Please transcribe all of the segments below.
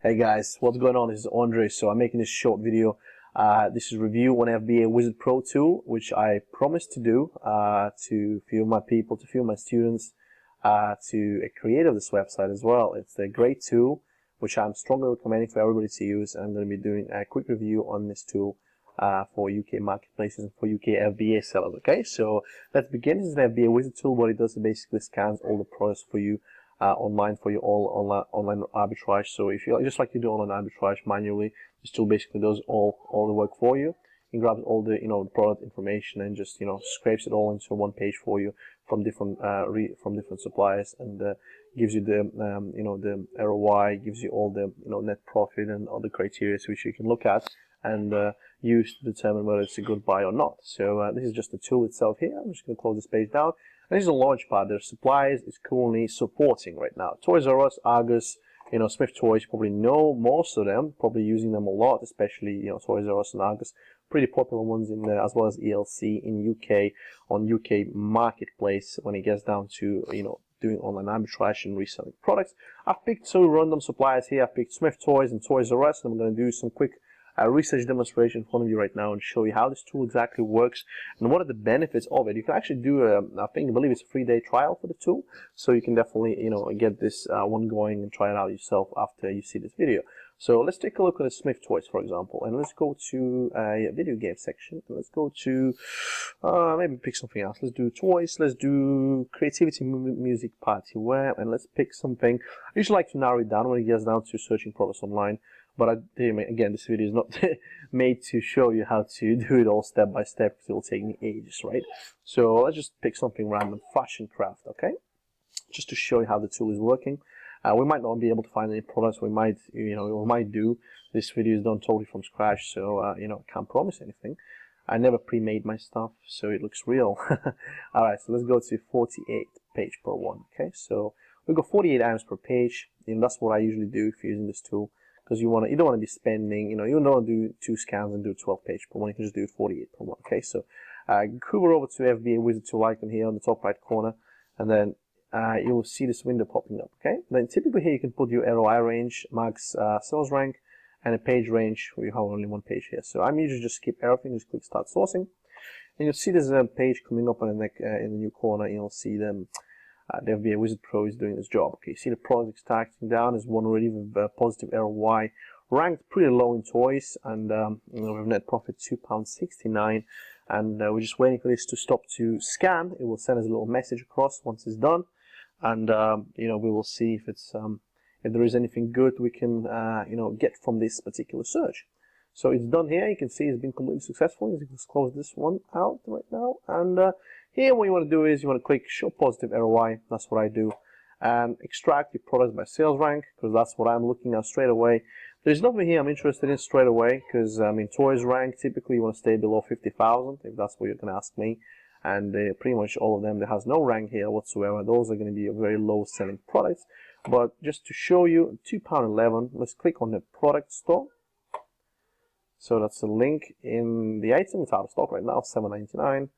Hey guys, what's going on? This is Andre. So I'm making this short video. This is review on FBA Wizard Pro tool, which I promised to do to few of my people, to few of my students, to a creator of this website as well. It's a great tool, which I'm strongly recommending for everybody to use. And I'm going to be doing a quick review on this tool for UK marketplaces and for UK FBA sellers. Okay, so let's begin. This is an FBA Wizard tool. What it does is basically scans all the products for you. Online for your online arbitrage. So if you just like to do online arbitrage manually, this tool basically does all the work for you. It grabs all the the product information and just scrapes it all into one page for you from different suppliers, and gives you the the ROI, gives you all the net profit and other criteria which you can look at and use to determine whether it's a good buy or not. So this is just the tool itself here. I'm just going to close this page down. And this is a launch pad. Their suppliers is currently supporting right now. Toys R Us, Argus, Smith Toys, you probably know most of them, probably using them a lot, especially Toys R Us and Argus, pretty popular ones in there, as well as ELC in UK on UK marketplace when it gets down to doing online arbitrage and reselling products. I've picked two random suppliers here. I've picked Smith Toys and Toys R Us, and I'm going to do some quick research demonstration in front of you right now and show you how this tool exactly works and what are the benefits of it. You can actually do I believe it's a 3-day trial for the tool, so you can definitely get this one going and try it out yourself after you see this video. So let's take a look at the Smith Toys, for example, and let's go to a video game section, and let's go to maybe pick something else. Let's do toys, let's do creativity, music, party wear, and let's pick something. I usually like to narrow it down when it gets down to searching products online. But again, this video is not made to show you how to do it all step by step, because it will take me ages, right? So let's just pick something random, fashion craft, okay? Just to show you how the tool is working. We might not be able to find any products. We might, we might do. This video is done totally from scratch, so I can't promise anything. I never pre-made my stuff, so it looks real. All right, so let's go to 48 page per one. Okay, so we got 48 items per page, and that's what I usually do if you're using this tool. Because you don't want to be spending, you don't want to do 2 scans and do 12 page per one. You can just do 48 per one. Okay, so hover over to FBA Wizard tool icon here on the top right corner, and then you will see this window popping up. Okay, then typically here you can put your ROI range, max sales rank, and a page range. We have only one page here, so I'm usually just skip everything, just click start sourcing, and you'll see there's a page coming up on the in the new corner. You'll see them. The FBA Wizard Pro is doing its job. Okay, you see the product extracting down is one already with positive ROI, ranked pretty low in toys, and with net profit £2.69. And we're just waiting for this to stop to scan. It will send us a little message across once it's done, and we will see if it's if there is anything good we can get from this particular search. So it's done here. You can see it's been completely successful. You can close this one out right now, and here what you want to do is you want to click show positive ROI. That's what I do, and extract your products by sales rank, because that's what I'm looking at straight away. There's nothing here I'm interested in straight away, because toys rank typically you want to stay below 50,000 if that's what you're going to ask me, and pretty much all of them, there has no rank here whatsoever. Those are going to be very low selling products. But just to show you, £2.11. Let's click on the product store. So that's the link in the item. It's out of stock right now, $7.99.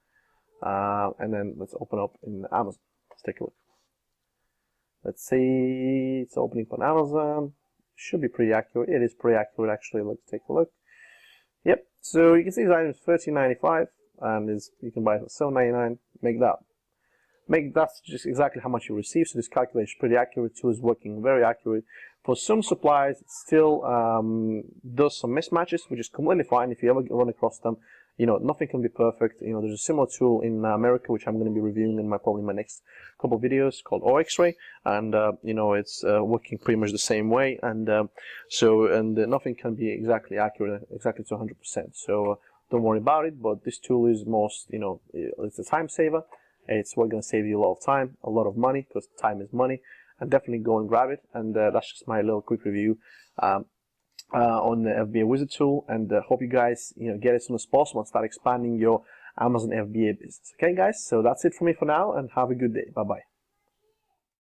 And then let's open up in Amazon. Let's take a look. Let's see, it's opening on Amazon. Should be pretty accurate. It is pretty accurate actually. Let's take a look. Yep. So you can see this item is $13.95, and you can buy it for $7.99. That's just exactly how much you receive. So this calculation is pretty accurate. Tool is working very accurate. For some suppliers, it still does some mismatches, which is completely fine. If you ever run across them, nothing can be perfect. There's a similar tool in America, which I'm going to be reviewing in probably my next couple of videos, called X-Ray, and it's working pretty much the same way, and nothing can be exactly accurate, exactly to 100%. So don't worry about it. But this tool is most, it's a time saver. It's going to save you a lot of time, a lot of money, because time is money. And definitely go and grab it. And that's just my little quick review on the FBA Wizard tool. And hope you guys get it as soon as possible and start expanding your Amazon FBA business. Okay, guys. So that's it for me for now, and have a good day. Bye bye.